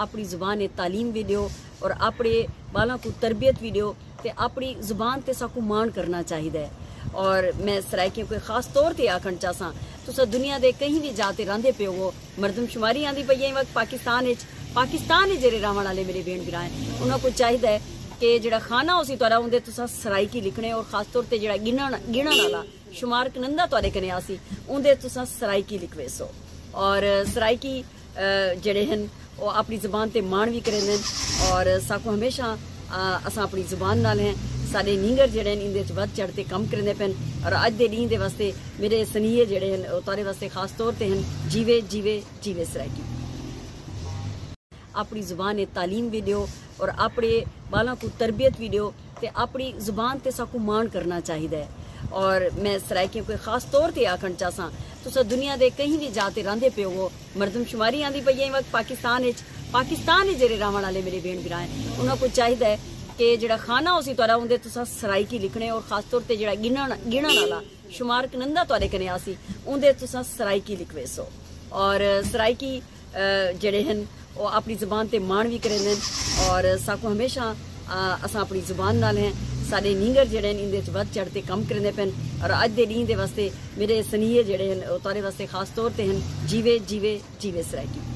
अपनी जुबान तालीम भी दियो और अपने बालों को तरबियत भी दियो ते अपनी जुबान ते साकू मान करना चाहिए। और मैं सराइकियों को खास तौर पर आखना चाहसा तुस दुनिया के कहीं भी जाते रहिंदे पे हो मरदमशुमारी आंदी पई है वक्त पाकिस्तान जेरे रहने वाले मेरे भेण भरा हैं उन्होंने को चाहिए कि जो खाना उसी तुहाडा उंदे तुसा सराइकी लिखने और खास तौर पर जो गिणन वाला शुमार कनंदा तुहाडे कने आसी उंदे तुसा सराइकी लिखवे सो। और सराइकी जड़े हैं वो अपनी जुबान ते मान भी करेंदे और साकू हमेशा असा अपनी जुबान नाल हैं साडे नींगर जड़े इंदे च वध चढ़ के कम करेंदे पेन। और अज दे दी दे वास्ते मेरे सनीहे जड़े हैं तुहाडे वास्ते खास तौर पर हैं जीवे जीवे जीवे सराइकी। अपनी जुबान तालीम भी दियो और अपने बालों को तरबियत भी दियो ते अपनी जुबान ते साकू मान करना चाहिए। और मैं सराइकियों को खास तौर पर आखना चाहसा तुस दुनिया के कहीं भी जाते रहिंदे पे हो मरदमशुमारी आंदी पई है वक्त पाकिस्तान जेरे रहने वाले मेरे भेण भरा हैं उन्होंने को चाहिए कि जो खाना उसी तुहाडा उंदे तुसा सराइकी लिखने और खास तौर पर जो गिणन वाला शुमार कनंदा तुहाडे कने आसी उंदे तुसा सराइकी लिखवे सो। और सराइकी जड़े हैं वो अपनी जुबान ते मान भी करेंदे और साकू हमेशा असा अपनी जुबान नाल हैं साडे नींगर जड़े इंदे च वध चढ़ के कम करेंदे पेन। और अज दे दी दे वास्ते मेरे सनीहे जड़े हैं तुहाडे वास्ते खास तौर पर हैं जीवे जीवे जीवे सराइकी।